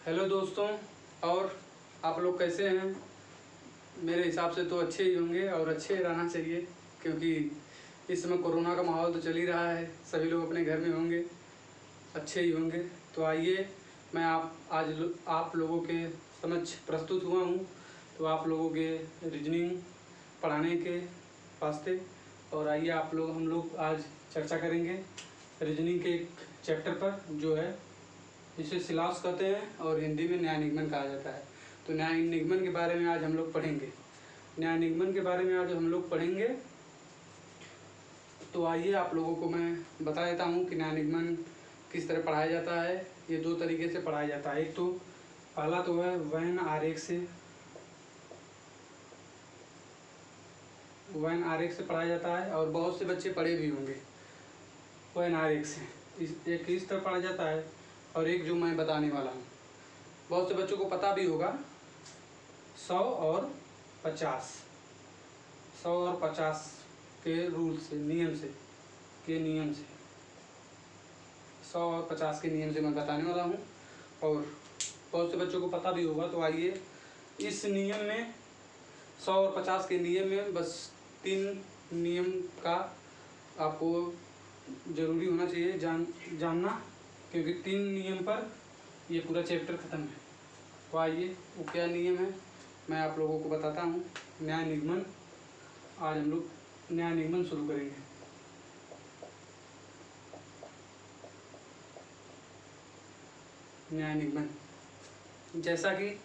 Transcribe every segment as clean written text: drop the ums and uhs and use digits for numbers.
Hello दोस्तों, और आप लोग कैसे हैं? मेरे हिसाब से तो अच्छे ही होंगे और अच्छे रहना चाहिए, क्योंकि इस समय कोरोना का माहौल तो चल ही रहा है। सभी लोग अपने घर में होंगे, अच्छे ही होंगे। तो आइए, मैं आज आप लोगों के समक्ष प्रस्तुत हुआ हूँ, तो आप लोगों के रीजनिंग पढ़ाने के वास्ते। और आइए हम लोग आज चर्चा करेंगे रीजनिंग के एक चैप्टर पर, जो है इसे सिलास कहते हैं और हिंदी में न्याय निगमन कहा जाता है। तो न्याय निगमन के बारे में आज हम लोग पढ़ेंगे। न्याय निगमन के बारे में आज हम लोग पढ़ेंगे। तो आइए आप लोगों को मैं बता देता हूँ कि न्याय निगमन किस तरह पढ़ाया जाता है। ये दो तरीके से पढ़ाया जाता है। एक तो पहला तो है वैन आरेख से पढ़ाया जाता है, और बहुत से बच्चे पढ़े भी होंगे। वैन आरेख से एक इस तरह पढ़ा जाता है, और एक जो मैं बताने वाला हूँ बहुत से बच्चों को पता भी होगा, 100 और 50 के रूल से, नियम से 100 और 50 के नियम से मैं बताने वाला हूँ, और बहुत से बच्चों को पता भी होगा। तो आइए, इस नियम में 100 और 50 के नियम में बस 3 नियम का आपको ज़रूरी होना चाहिए जानना, क्योंकि 3 नियम पर ये पूरा चैप्टर ख़त्म है। तो आइए, वो क्या नियम है मैं आप लोगों को बताता हूँ। न्याय निगमन, आज हम लोग न्याय निगमन शुरू करेंगे। न्याय निगमन, जैसा कि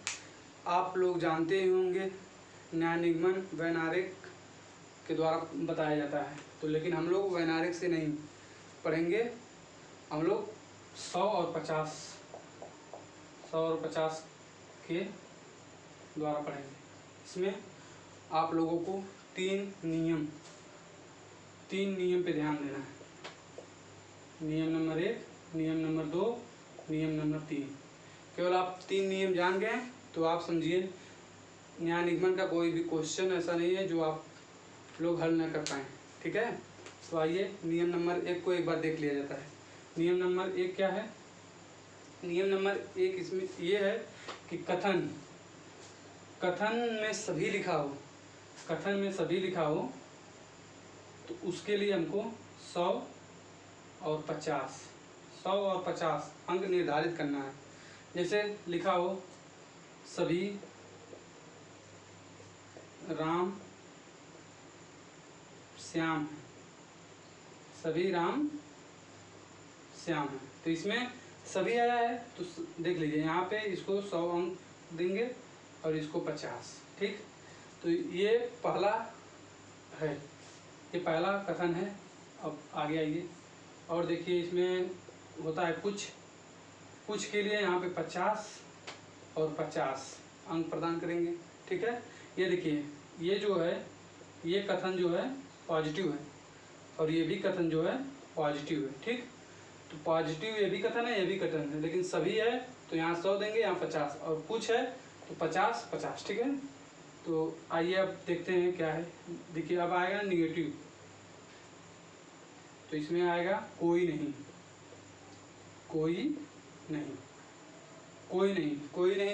आप लोग जानते ही होंगे, न्याय निगमन वैन आरेख के द्वारा बताया जाता है। तो लेकिन हम लोग वैन आरेख से नहीं पढ़ेंगे, हम लोग 100 और 50 के द्वारा पढ़ेंगे। इसमें आप लोगों को 3 नियम पे ध्यान देना है। नियम नंबर 1, नियम नंबर 2, नियम नंबर 3। केवल आप 3 नियम जान गए तो आप समझिए न्याय निगमन का कोई भी क्वेश्चन ऐसा नहीं है जो आप लोग हल न कर पाएँ। ठीक है, तो आइए नियम नंबर 1 को एक बार देख लिया जाता है। नियम नंबर 1 क्या है? नियम नंबर 1 इसमें ये है कि कथन में सभी लिखा हो, तो उसके लिए हमको 100 और 50 अंक निर्धारित करना है। जैसे लिखा हो, सभी राम श्याम है, तो इसमें सभी आया है, तो देख लीजिए यहाँ पे इसको 100 अंक देंगे और इसको 50। ठीक, तो ये पहला है, ये पहला कथन है। अब आगे आइए और देखिए, इसमें होता है कुछ के लिए यहाँ पे 50 और 50 अंक प्रदान करेंगे। ठीक है, ये देखिए, ये जो है, ये कथन जो है पॉजिटिव है, और ये भी कथन जो है पॉजिटिव है। ठीक, तो पॉजिटिव ये भी कथन है, ये भी कथन है, लेकिन सभी है तो यहाँ 100 देंगे, यहाँ 50, और कुछ है तो 50। ठीक है, तो आइए अब देखते हैं क्या है। देखिए, अब आएगा निगेटिव, तो इसमें आएगा कोई नहीं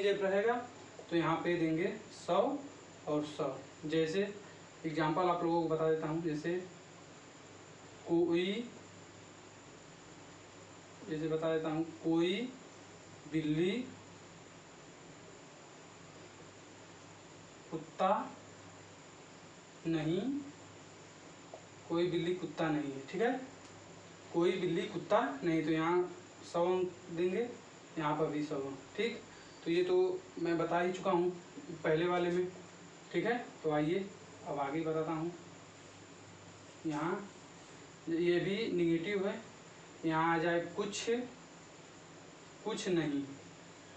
जब रहेगा तो यहाँ पे देंगे 100 और 100। जैसे एग्जाम्पल आप लोगों को बता देता हूँ, जैसे कोई बिल्ली कुत्ता नहीं है। ठीक है, कोई बिल्ली कुत्ता नहीं, तो यहाँ 100 अंक देंगे, यहाँ पर भी 100 अंक। ठीक, तो ये तो मैं बता ही चुका हूँ पहले वाले में। ठीक है, तो आइए अब आगे बताता हूँ। यहाँ ये भी निगेटिव है, यहाँ आ जाए कुछ नहीं,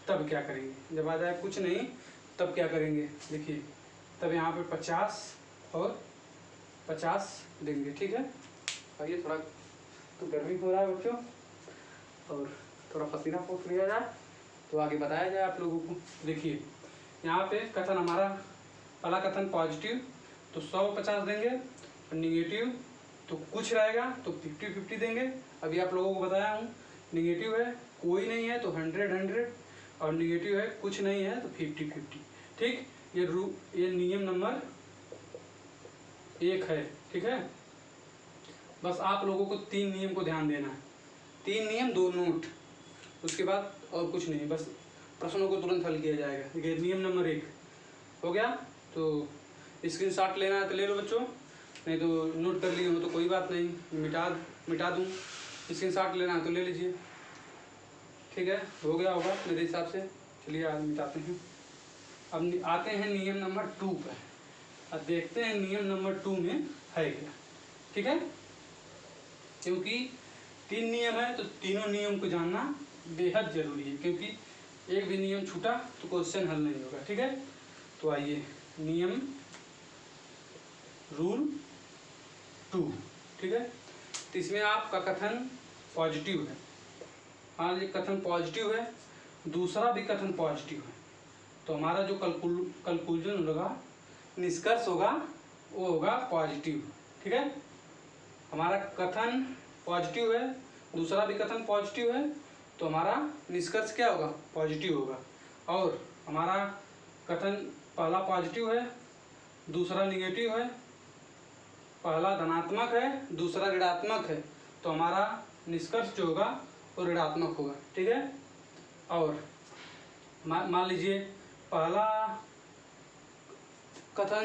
तब क्या करेंगे? जब आ जाए कुछ नहीं तब क्या करेंगे? देखिए, तब यहाँ पे 50 और 50 देंगे। ठीक है, आइए, थोड़ा तो गर्मी हो रहा है बच्चों, और थोड़ा पसीना पोंछ लिया जाए तो आगे बताया जाए आप लोगों को। देखिए, यहाँ पे कथन हमारा पहला कथन पॉजिटिव, तो 100 50 देंगे, और निगेटिव तो कुछ रहेगा तो 50 50 देंगे। अभी आप लोगों को बताया हूँ, निगेटिव है, कोई नहीं है तो 100 100, और निगेटिव है कुछ नहीं है तो 50-50। ठीक, ये नियम नंबर 1 है। ठीक है, बस आप लोगों को 3 नियम को ध्यान देना है। 3 नियम 2 नोट, उसके बाद और कुछ नहीं, बस प्रश्नों को तुरंत हल किया जाएगा। देखिए नियम नंबर 1 हो गया, तो स्क्रीनशॉट लेना है तो ले लो बच्चों, नहीं तो नोट कर लिए हो तो कोई बात नहीं, मिटा दूँ। स्क्रीनशॉट लेना है तो ले लीजिए। ठीक है, हो गया होगा मेरे हिसाब से। चलिए आज मिटाते हैं। अब आते हैं नियम नंबर 2 पर। अब देखते हैं नियम नंबर 2 में है क्या। ठीक है, क्योंकि 3 नियम है तो तीनों नियम को जानना बेहद जरूरी है, क्योंकि एक भी नियम छूटा तो क्वेश्चन हल नहीं होगा। ठीक है, तो आइए नियम रूल 2। ठीक है, तो इसमें आपका कथन पॉजिटिव है। हाँ, ये कथन पॉजिटिव है, दूसरा भी कथन पॉजिटिव है, तो हमारा जो कंक्लूजन होगा, निष्कर्ष होगा, वो होगा पॉजिटिव। ठीक है, हमारा कथन पॉजिटिव है, दूसरा भी कथन पॉजिटिव है, तो हमारा निष्कर्ष क्या होगा, पॉजिटिव होगा। और हमारा कथन पहला पॉजिटिव है, दूसरा निगेटिव है, पहला धनात्मक है, दूसरा ऋणात्मक है, तो हमारा निष्कर्ष जो होगा वो ऋणात्मक होगा। ठीक है, और मान लीजिए पहला कथन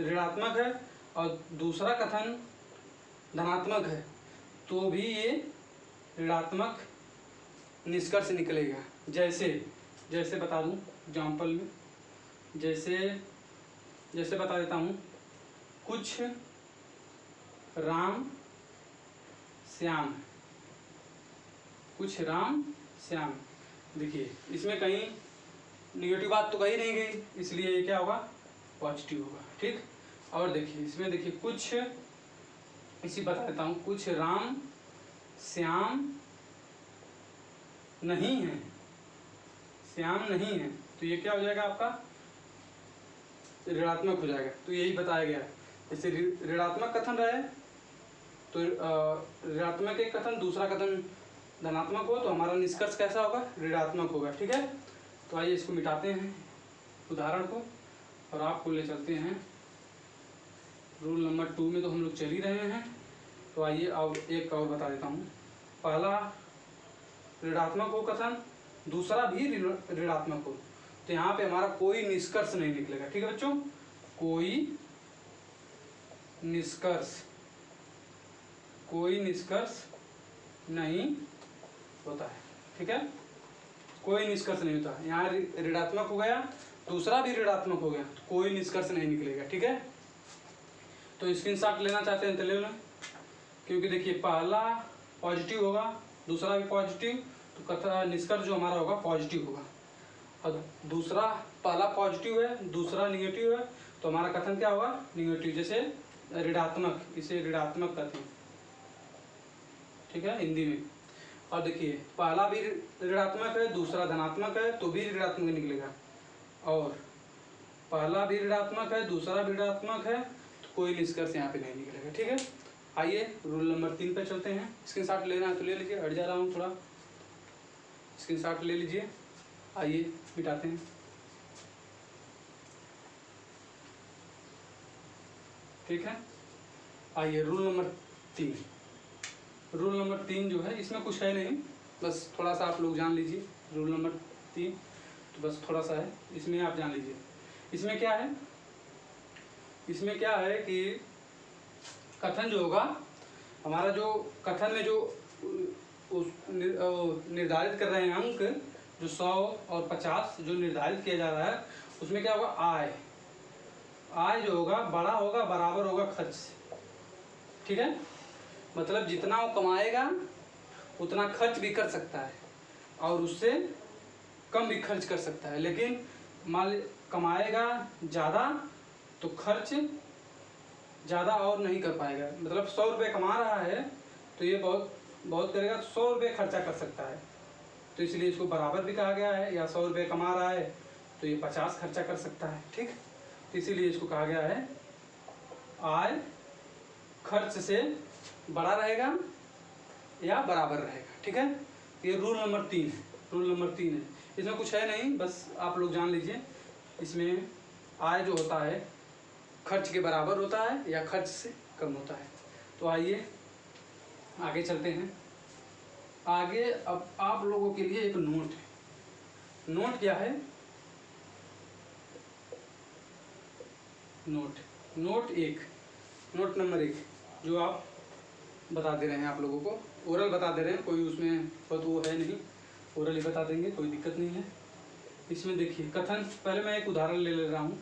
ऋणात्मक है और दूसरा कथन धनात्मक है, तो भी ये ऋणात्मक निष्कर्ष निकलेगा। जैसे बता दूं एग्जाम्पल में, जैसे बता देता हूँ, कुछ राम श्याम, कुछ राम श्याम। देखिए इसमें कहीं निगेटिव बात तो कही नहीं गई, इसलिए ये क्या होगा, पॉजिटिव होगा। ठीक, और देखिए इसमें देखिए कुछ, इसी बता देता हूँ, कुछ राम श्याम नहीं है, श्याम नहीं है, तो ये क्या हो जाएगा, आपका ऋणात्मक हो जाएगा। तो यही बताया गया है। जैसे ऋणात्मक कथन रहे तो ऋणात्मक एक कथन, दूसरा कथन धनात्मक हो, तो हमारा निष्कर्ष कैसा होगा, ऋणात्मक होगा। ठीक है, तो आइए इसको मिटाते हैं उदाहरण को, और आपको ले चलते हैं रूल नंबर 2 में। तो हम लोग चल ही रहे हैं, तो आइए अब एक और बता देता हूँ। पहला ऋणात्मक हो कथन, दूसरा भी ऋणात्मक हो, तो यहाँ पे हमारा कोई निष्कर्ष नहीं निकलेगा। ठीक है बच्चों, कोई निष्कर्ष नहीं होता है। ठीक है, कोई निष्कर्ष नहीं होता। यहाँ ऋणात्मक हो गया, दूसरा भी ऋणात्मक हो गया, तो कोई निष्कर्ष नहीं निकलेगा। ठीक है, तो स्क्रीनशॉट लेना चाहते हैं तो ले लो, क्योंकि देखिए पहला पॉजिटिव होगा, दूसरा भी पॉजिटिव, तो कथन निष्कर्ष जो हमारा होगा पॉजिटिव होगा। और दूसरा, पहला पॉजिटिव है, दूसरा निगेटिव है, तो हमारा कथन क्या होगा, निगेटिव। जैसे ऋणात्मक, इसे ऋणात्मक कहते हैं। ठीक है, हिंदी में। और देखिए पहला भी ऋणात्मक है, दूसरा धनात्मक है, तो भी ऋणात्मक निकलेगा। और पहला भी ऋणात्मक है, दूसरा भी ऋणात्मक है, तो कोई निष्कर्ष यहाँ पे नहीं निकलेगा। ठीक है, आइए रूल नंबर 3 पे चलते हैं। स्क्रीनशॉट लेना है तो ले लीजिए, हट जा रहा हूँ थोड़ा, स्क्रीनशॉट ले लीजिए। आइए मिटाते हैं। ठीक है, आइए रूल नंबर 3। रूल नंबर 3 जो है, इसमें कुछ है नहीं, बस थोड़ा सा आप लोग जान लीजिए। रूल नंबर 3 तो बस थोड़ा सा है, इसमें आप जान लीजिए। इसमें क्या है, इसमें क्या है कि कथन जो होगा, हमारा जो कथन में जो निर्धारित कर रहे हैं अंक, जो 100 और 50 जो निर्धारित किया जा रहा है, उसमें क्या होगा, आय जो होगा बड़ा होगा, बराबर होगा खर्च से। ठीक है, मतलब जितना वो कमाएगा उतना खर्च भी कर सकता है, और उससे कम भी खर्च कर सकता है। लेकिन मान कमाएगा ज़्यादा तो खर्च ज़्यादा और नहीं कर पाएगा। मतलब 100 रुपये कमा रहा है तो ये बहुत करेगा, 100 रुपये खर्चा कर सकता है, तो इसलिए इसको बराबर भी कहा गया है। या 100 रुपये कमा रहा है तो ये 50 खर्चा कर सकता है। ठीक, तो इसीलिए इसको कहा गया है आय खर्च से बड़ा रहेगा या बराबर रहेगा। ठीक है, ये रूल नंबर 3 है। रूल नंबर 3 है। इसमें कुछ है नहीं, बस आप लोग जान लीजिए, इसमें आय जो होता है खर्च के बराबर होता है या खर्च से कम होता है। तो आइए आगे चलते हैं। आगे अब आप लोगों के लिए एक नोट है। नोट क्या है? नोट 1, नोट नंबर 1 जो आप बता दे रहे हैं, आप लोगों को ओरल बता दे रहे हैं, कोई उसमें बहुत वो है नहीं, ओरल ही बता देंगे, कोई दिक्कत नहीं है। इसमें देखिए कथन, पहले मैं एक उदाहरण ले ले रहा हूँ,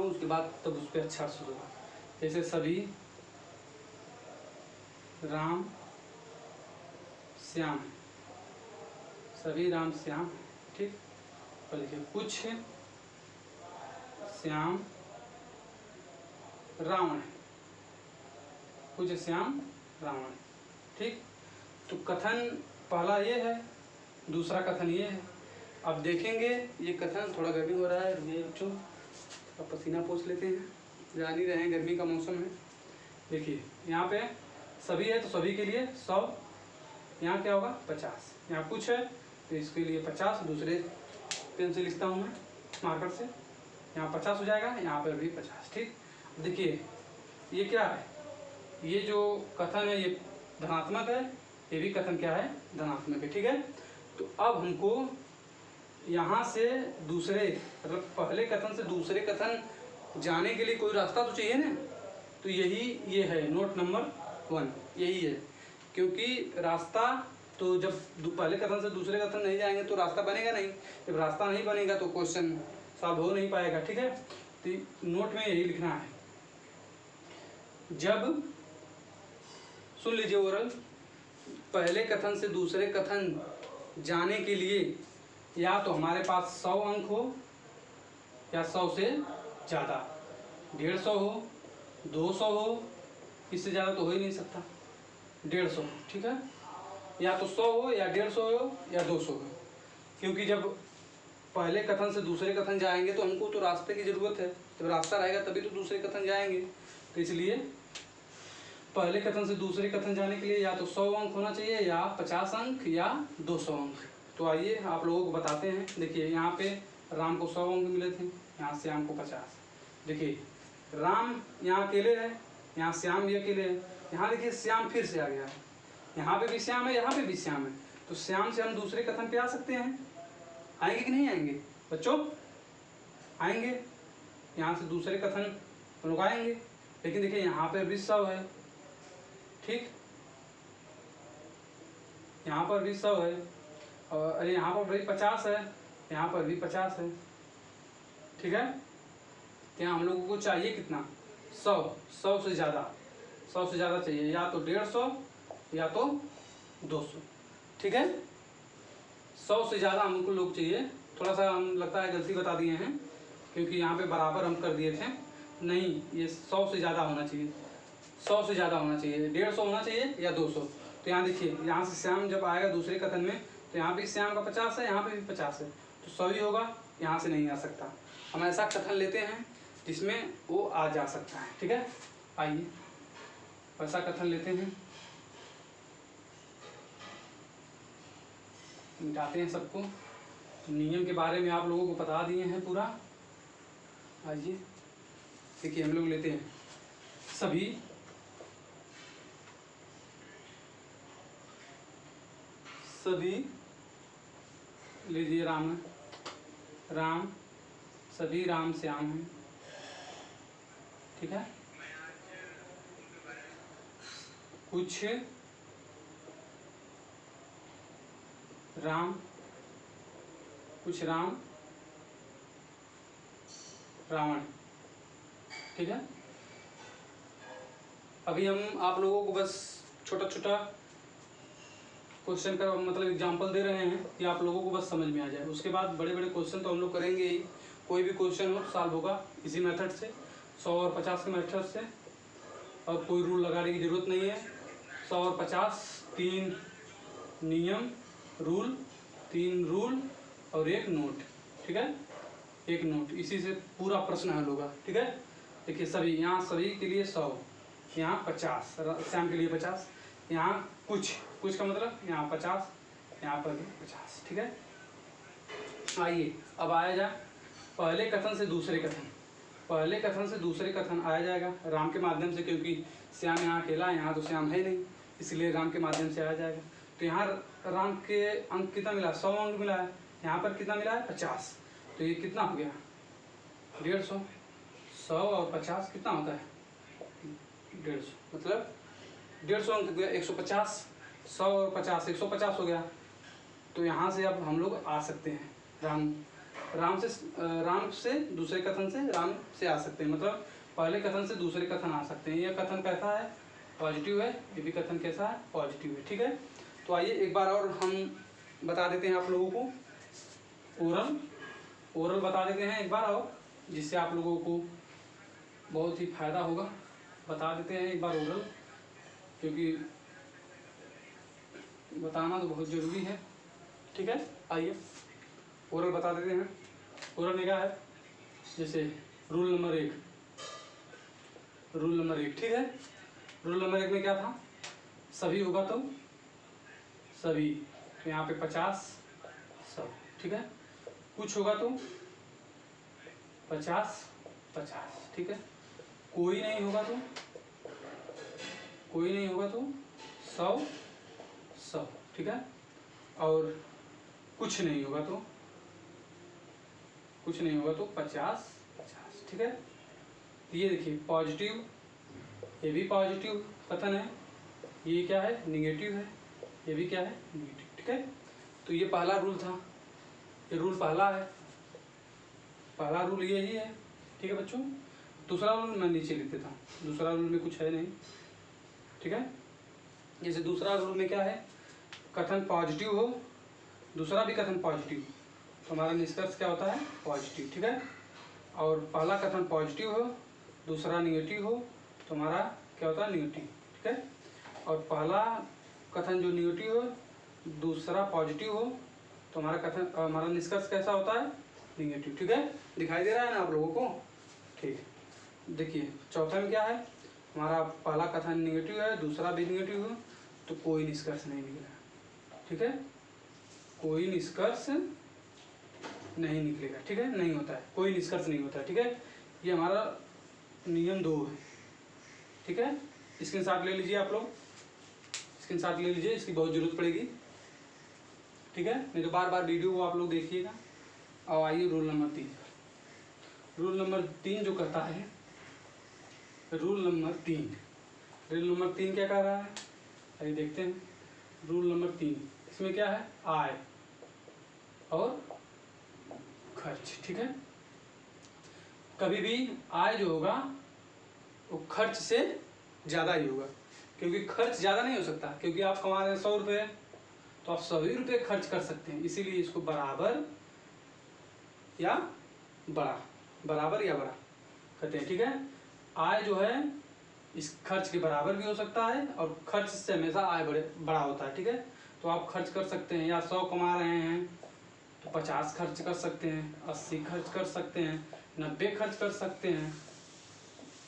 उसके बाद तब उस पर अच्छा से होगा। जैसे सभी राम श्याम, सभी राम श्याम, ठीक। और देखिए कुछ श्याम रावण, कुछ श्याम रावण, ठीक। तो कथन पहला ये है, दूसरा कथन ये है। अब देखेंगे ये कथन, थोड़ा गर्मी हो रहा है, रुकिए बच्चों, अब पसीना पोंछ लेते हैं, जान ही रहे हैं गर्मी का मौसम है। देखिए यहाँ पे सभी है तो सभी के लिए 100, यहाँ क्या होगा 50, यहाँ कुछ है तो इसके लिए 50, दूसरे पेन से लिखता हूँ मैं मार्कर से, यहाँ 50 हो जाएगा, यहाँ पर भी 50, ठीक। देखिए ये क्या है, ये जो कथन है ये धनात्मक है, ये भी कथन क्या है धनात्मक है, ठीक है। तो अब हमको यहाँ से दूसरे, मतलब पहले कथन से दूसरे कथन जाने के लिए कोई रास्ता तो चाहिए ना, तो यही ये है नोट नंबर 1, यही है। क्योंकि रास्ता तो जब पहले कथन से दूसरे कथन नहीं जाएंगे तो रास्ता बनेगा नहीं, जब रास्ता नहीं बनेगा तो क्वेश्चन सॉल्व हो नहीं पाएगा, ठीक है। तो नोट में यही लिखना है, जब सुन लीजिए ओरल, पहले कथन से दूसरे कथन जाने के लिए या तो हमारे पास 100 अंक हो या 100 से ज़्यादा, 150 हो, 200 हो, इससे ज़्यादा तो हो ही नहीं सकता, 150, ठीक है। या तो 100 हो या 150 हो या 200 हो, क्योंकि जब पहले कथन से दूसरे कथन जाएंगे तो हमको तो रास्ते की ज़रूरत है, जब रास्ता रहेगा तभी तो दूसरे कथन जाएंगे। तो इसलिए पहले कथन से दूसरे कथन जाने के लिए या तो 100 अंक होना चाहिए या 50 अंक या 200 अंक। तो आइए आप लोगों को बताते हैं। देखिए यहाँ पे राम को 100 अंक मिले थे, यहाँ श्याम को 50। देखिए राम यहाँ अकेले है, यहाँ श्याम भी अकेले है, यहाँ देखिए श्याम फिर से आ गया है, यहाँ पे भी श्याम है, यहाँ पे भी श्याम है, तो श्याम से हम दूसरे कथन पे आ सकते हैं, आएंगे कि नहीं आएंगे बच्चों? आएंगे, यहाँ से दूसरे कथन लोग आएंगे। लेकिन देखिए यहाँ पे भी 100 है, ठीक, यहाँ पर भी 100 है, और अरे यहाँ पर भी 50 है, यहाँ पर भी 50 है, ठीक है। तो यहाँ हम लोगों को चाहिए कितना? 100 से ज़्यादा, 100 से ज़्यादा चाहिए, या तो 150 या तो 200, ठीक है। 100 से ज़्यादा हमको लोग चाहिए। थोड़ा सा हम लगता है गलती बता दिए हैं, क्योंकि यहाँ पे बराबर हम कर दिए थे, नहीं, ये 100 से ज़्यादा होना चाहिए, 100 से ज़्यादा होना चाहिए, 150 होना चाहिए या 200। तो यहाँ देखिए, यहाँ से श्याम जब आएगा दूसरे कथन में, तो यहाँ भी श्याम का 50 है, यहाँ पे भी 50 है, तो 100 ही होगा, यहाँ से नहीं आ सकता। हम ऐसा कथन लेते हैं जिसमें वो आ जा सकता है, ठीक है। आइए ऐसा कथन लेते हैं, मिटाते हैं सबको। नियम के बारे में आप लोगों को बता दिए हैं पूरा। आइए देखिए हम लोग लेते हैं सभी लीजिए राम सभी राम श्याम हैं, ठीक है। कुछ राम रावण, ठीक है। अभी हम आप लोगों को बस छोटा छोटा क्वेश्चन का मतलब एग्जांपल दे रहे हैं कि आप लोगों को बस समझ में आ जाए। उसके बाद बड़े बड़े क्वेश्चन तो हम लोग करेंगे ही, कोई भी क्वेश्चन हो सॉल्व होगा इसी मेथड से, 100 और 50 के मेथड से, और कोई रूल लगाने की ज़रूरत नहीं है। 100 और 50 3 नियम, तीन रूल और एक नोट, ठीक है, एक नोट, इसी से पूरा प्रश्न हल होगा, ठीक है। देखिए सभी, यहाँ सभी के लिए 100, यहाँ 50, श्याम के लिए 50, यहाँ कुछ का मतलब यहाँ 50, यहाँ पर भी 50। ठीक है, आइए अब आया जाए पहले कथन से दूसरे कथन। पहले कथन से दूसरे कथन आया जाएगा राम के माध्यम से, क्योंकि श्याम यहाँ अकेला है, यहाँ तो श्याम है नहीं, इसलिए राम के माध्यम से आया जाएगा। तो यहाँ राम के अंक कितना मिला, 100 अंक मिला है। यहाँ पर कितना मिला है, 50। तो ये कितना हो गया, 150। 100 और 50 कितना होता है, 150। मतलब 150 अंक गया, 150। 100 और 50, 150 हो गया। तो यहाँ से अब हम लोग आ सकते हैं राम से दूसरे कथन से राम से आ सकते हैं, मतलब पहले कथन से दूसरे कथन आ सकते हैं। यह कथन कैसा है, पॉजिटिव है। ये भी कथन कैसा है, पॉजिटिव है। ठीक है, तो आइए एक बार और हम बता देते हैं आप लोगों को, ओरल बता देते हैं एक बार और, जिससे आप लोगों को बहुत ही फायदा होगा। बता देते हैं एक बार ओरल, क्योंकि बताना तो बहुत ज़रूरी है। ठीक है, आइए ओरल बता देते हैं। ओरल में क्या है, जैसे रूल नंबर 1, ठीक है। रूल नंबर 1 में क्या था, सभी होगा तो सभी, तो यहाँ पे 50 सब। ठीक है, कुछ होगा तो 50 50। ठीक है, कोई नहीं होगा तो 100 100। ठीक है, और कुछ नहीं होगा तो 50 50। ठीक है, ये देखिए पॉजिटिव, ये भी पॉजिटिव कथन है, ये क्या है, निगेटिव है, ये भी क्या है, निगेटिव। ठीक है, तो ये पहला रूल था, ये रूल पहला है, पहला रूल यही है। ठीक है बच्चों, दूसरा रूल मैं नीचे लिख देता हूँ, दूसरा रूल में कुछ है नहीं। ठीक है, जैसे दूसरा रूल में क्या है, कथन पॉजिटिव हो, दूसरा भी कथन पॉजिटिव, तो हमारा निष्कर्ष क्या होता है, पॉजिटिव। ठीक है, और पहला कथन पॉजिटिव हो, दूसरा निगेटिव हो, तो हमारा क्या होता है, निगेटिव। ठीक है, और पहला कथन जो निगेटिव हो, दूसरा पॉजिटिव हो, तो हमारा निष्कर्ष कैसा होता है, निगेटिव। ठीक है, दिखाई दे रहा है ना आप लोगों को। ठीक है, देखिए चौथा में क्या है, हमारा पहला कथन निगेटिव है, दूसरा भी निगेटिव हो, तो कोई निष्कर्ष नहीं निकलेगा। ठीक है, कोई निष्कर्ष नहीं निकलेगा। ठीक है, नहीं होता है, कोई निष्कर्ष नहीं होता है। ठीक है, ये हमारा नियम 2 है। ठीक है, स्क्रीनशॉट ले लीजिए आप लोग, स्क्रीनशॉट ले लीजिए, इसकी बहुत ज़रूरत पड़ेगी। ठीक है, नहीं तो बार बार वीडियो को आप लोग देखिएगा। और आइए रूल नंबर 3। रूल नंबर 3 जो कहता है, रूल नंबर 3 क्या कह रहा है, आइए देखते हैं। रूल नंबर 3, इसमें क्या है, आय और खर्च। ठीक है, कभी भी आय जो होगा वो खर्च से ज़्यादा ही होगा, क्योंकि खर्च ज़्यादा नहीं हो सकता, क्योंकि आप कमा रहे हैं 100 रुपये, तो आप सभी रुपये खर्च कर सकते हैं। इसीलिए इसको बराबर या बड़ा कहते हैं। ठीक है, आय जो है इस खर्च के बराबर भी हो सकता है, और खर्च से हमेशा आय बड़ा होता है। ठीक है, तो आप खर्च कर सकते हैं, या 100 कमा रहे हैं तो 50 खर्च कर सकते हैं, 80 खर्च कर सकते हैं, 90 खर्च कर सकते हैं,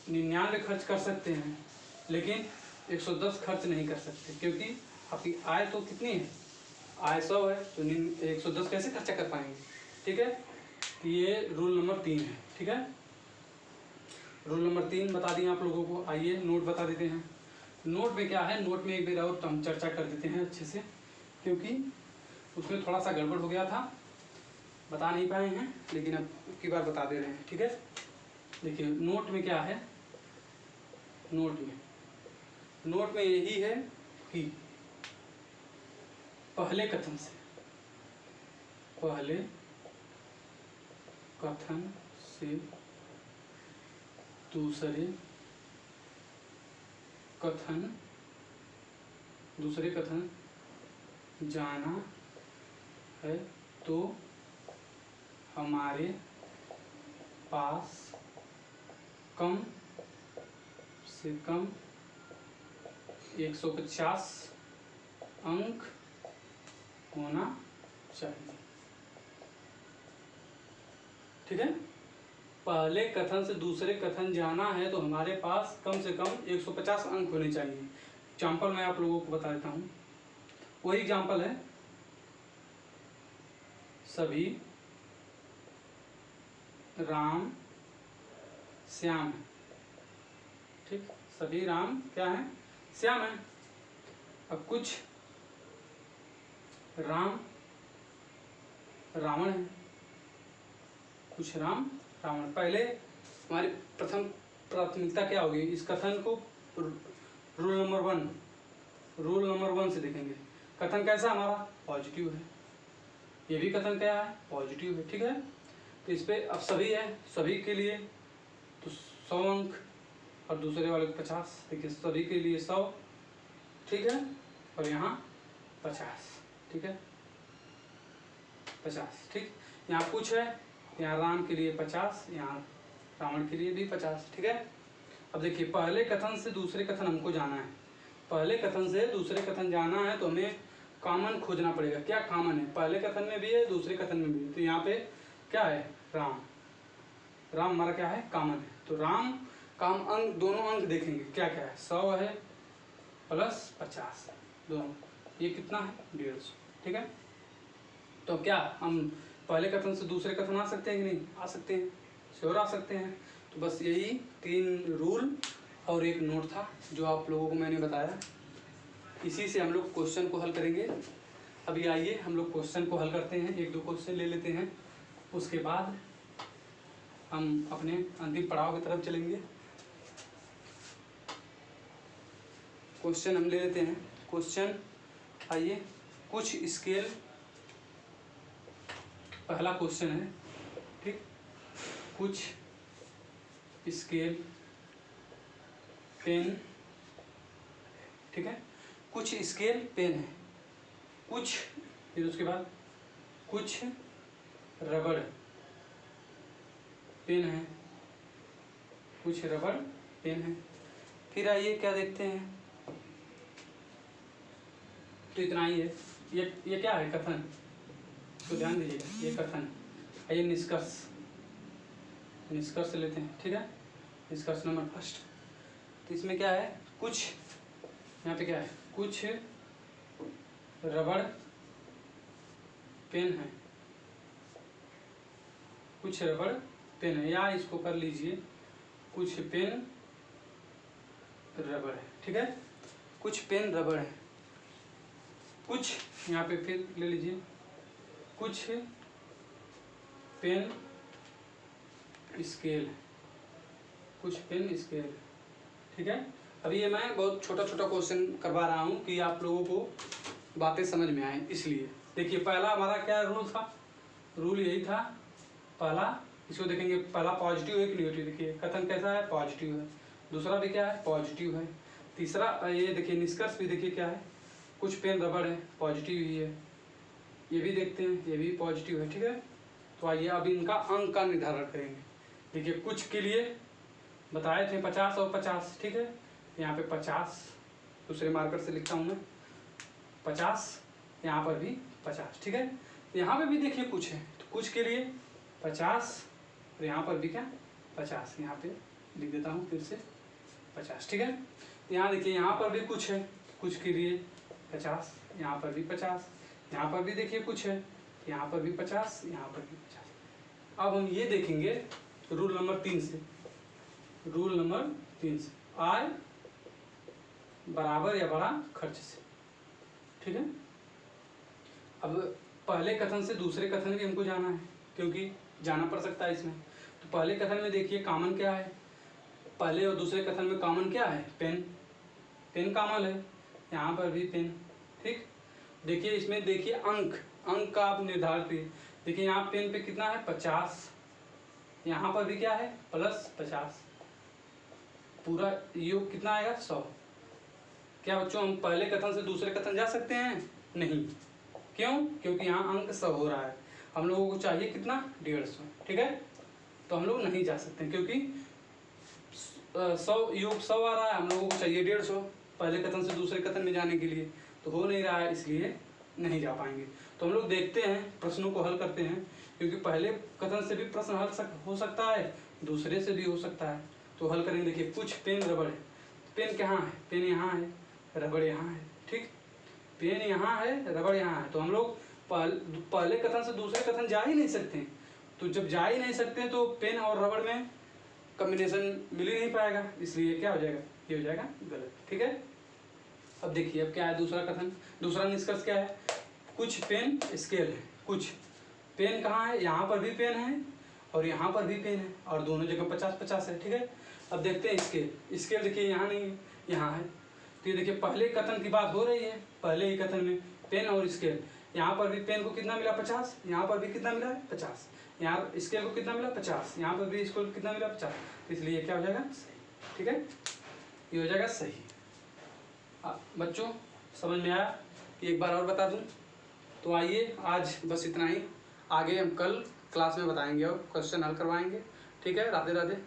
99 खर्च कर सकते हैं, लेकिन 110 खर्च नहीं कर सकते, क्योंकि आपकी आय तो कितनी है, आय 100 है, तो 110 कैसे खर्चा कर पाएंगे। ठीक है, ये रूल नंबर 3 है। ठीक है, रूल नंबर 3 बता दिए आप लोगों को। आइए नोट बता देते हैं। नोट में क्या है, नोट में एक बार और हम चर्चा कर देते हैं अच्छे से, क्योंकि उसमें थोड़ा सा गड़बड़ हो गया था, बता नहीं पाए हैं, लेकिन अब की बार बता दे रहे हैं। ठीक है, देखिए नोट में क्या है, नोट में यही है कि पहले कथन से दूसरे कथन जाना है तो हमारे पास कम से कम 150 अंक होना चाहिए। ठीक है, पहले कथन से दूसरे कथन जाना है तो हमारे पास कम से कम 150 अंक होने चाहिए। एग्जाम्पल मैं आप लोगों को बता देता हूँ, वही एग्जाम्पल है, सभी राम श्याम है। ठीक, सभी राम क्या है, श्याम है। अब कुछ राम रावण है, कुछ राम रावण। पहले हमारी प्रथम प्राथमिकता क्या होगी, इस कथन को रूल नंबर वन से देखेंगे। कथन कैसा हमारा, पॉजिटिव है। ये भी कथन क्या है, पॉजिटिव है। ठीक है, तो इस पे अब सभी है, सभी के लिए तो 100 अंक और दूसरे वाले 50। देखिए सभी के लिए 100, ठीक है, और यहाँ 50, ठीक है, 50। ठीक, यहाँ कुछ है, यहाँ राम के लिए 50, यहाँ रावण के लिए भी 50। ठीक है, अब देखिए पहले कथन से दूसरे कथन हमको जाना है। पहले कथन से दूसरे कथन जाना है तो हमें कॉमन खोजना पड़ेगा। क्या कॉमन है, पहले कथन में भी है, दूसरे कथन में भी है। तो यहाँ पे क्या है, राम हमारा क्या है, कॉमन है। तो राम काम अंक, दोनों अंक देखेंगे क्या क्या है, 100 है प्लस 50, दोनों ये कितना है, 150। ठीक है, तो क्या हम पहले कथन से दूसरे कथन आ सकते हैं कि नहीं, आ सकते हैं, श्योर आ सकते हैं। तो बस यही 3 रूल और एक नोट था जो आप लोगों को मैंने बताया। इसी से हम लोग क्वेश्चन को हल करेंगे। अभी आइए हम लोग क्वेश्चन को हल करते हैं, 1-2 क्वेश्चन ले लेते हैं, उसके बाद हम अपने अंतिम पड़ाव की तरफ चलेंगे। क्वेश्चन हम ले लेते हैं। क्वेश्चन आइए, कुछ स्केल, पहला क्वेश्चन है, ठीक, कुछ स्केल पेन, ठीक है, कुछ स्केल पेन है, कुछ, फिर उसके बाद कुछ रबड़ पेन है, कुछ रबड़ पेन है। फिर आइए क्या देखते हैं, तो इतना ही है। ये क्या है, कथन, तो ध्यान दीजिएगा ये कथन। आइए निष्कर्ष लेते हैं। ठीक है, निष्कर्ष नंबर फर्स्ट। तो इसमें क्या है, कुछ, यहाँ पे क्या है, कुछ रबड़ पेन है, कुछ रबड़ पेन है, या इसको कर लीजिए कुछ पेन रबड़ है। ठीक है, कुछ पेन रबड़ है, कुछ, यहाँ पे फिर ले लीजिए कुछ पेन स्केल है, कुछ पेन स्केल है। ठीक है, अभी ये मैं बहुत छोटा छोटा क्वेश्चन करवा रहा हूँ कि आप लोगों को बातें समझ में आए, इसलिए। देखिए पहला हमारा क्या रूल था, रूल यही था पहला, इसको देखेंगे, पहला पॉजिटिव है कि नेगेटिव। देखिए कथन कैसा है, पॉजिटिव है। दूसरा भी क्या है, पॉजिटिव है। तीसरा ये देखिए निष्कर्ष भी देखिए क्या है, कुछ पेन रबड़ है, पॉजिटिव ही है। ये भी देखते हैं, ये भी पॉजिटिव है। ठीक है, तो आइए अब इनका अंक का निर्धारण करेंगे। देखिए कुछ के लिए बताए थे 50 और 50, ठीक है, यहाँ पे 50 दूसरे मार्कर से लिखता हूँ मैं, 50, यहाँ पर भी 50। ठीक है, यहाँ पे भी देखिए कुछ है, तो कुछ के लिए 50 और यहाँ पर भी क्या 50, यहाँ पे लिख देता हूँ फिर से 50। ठीक है, यहाँ देखिए यहाँ पर भी कुछ है, कुछ के लिए 50, यहाँ पर भी 50, यहाँ पर भी देखिए कुछ है, यहाँ पर भी 50, यहाँ पर भी 50। अब हम ये देखेंगे रूल नंबर 3 से, रूल नंबर 3 से, आय बराबर या बड़ा खर्च से। ठीक है, अब पहले कथन से दूसरे कथन भी हमको जाना है, क्योंकि जाना पड़ सकता है इसमें। तो पहले कथन में देखिए कॉमन क्या है, पहले और दूसरे कथन में कॉमन क्या है, पेन, पेन कॉमन है, यहाँ पर भी पेन। ठीक, देखिए इसमें देखिए अंक का आप निर्धारित कीजिए। देखिए यहाँ पेन पे कितना है 50, यहाँ पर भी क्या है प्लस 50, पूरा योग कितना आएगा 100। क्या बच्चों हम पहले कथन से दूसरे कथन जा सकते हैं, नहीं, क्यों, क्योंकि यहाँ अंक 100 हो रहा है, हम लोगों को चाहिए कितना 150। ठीक है, तो हम लोग नहीं जा सकते क्योंकि 100 योग 100 आ रहा है, हम लोगों को चाहिए 150 पहले कथन से दूसरे कथन में जाने के लिए, तो हो नहीं रहा है, इसलिए नहीं जा पाएंगे। तो हम लोग देखते हैं, प्रश्नों को हल करते हैं, क्योंकि पहले कथन से भी प्रश्न हल हो सकता है, दूसरे से भी हो सकता है। तो हल करेंगे। देखिए कुछ पेन रबड़ है, पेन कहाँ है, पेन यहाँ है, रबड़ यहाँ है। ठीक, पेन यहाँ है, रबड़ यहाँ है, तो हम लोग पहले कथन से दूसरे कथन जा ही नहीं सकते। तो जब जा ही नहीं सकते तो पेन और रबड़ में कॉम्बिनेशन मिल ही नहीं पाएगा, इसलिए क्या हो जाएगा, ये हो जाएगा गलत। ठीक है, अब देखिए अब क्या है दूसरा कथन, दूसरा निष्कर्ष क्या है, कुछ पेन स्केल है। कुछ पेन कहाँ है, यहाँ पर भी पेन है और यहाँ पर भी पेन है और दोनों जगह 50-50 है। ठीक है, अब देखते हैं स्केल। स्केल देखिए यहाँ नहीं है, यहाँ है। तो ये देखिए पहले कथन की बात हो रही है, पहले ही कथन में पेन और स्केल, यहाँ पर भी पेन को कितना मिला 50, यहाँ पर भी कितना मिला है 50, यहाँ स्केल को कितना मिला 50, यहाँ पर भी स्केल को कितना मिला 50, तो इसलिए क्या हो जाएगा सही। ठीक है, ये हो जाएगा सही। बच्चों समझ में आया, एक बार और बता दूं तो आइए आज बस इतना ही, आगे हम कल क्लास में बताएंगे और क्वेश्चन हल करवाएंगे। ठीक है, राधे राधे।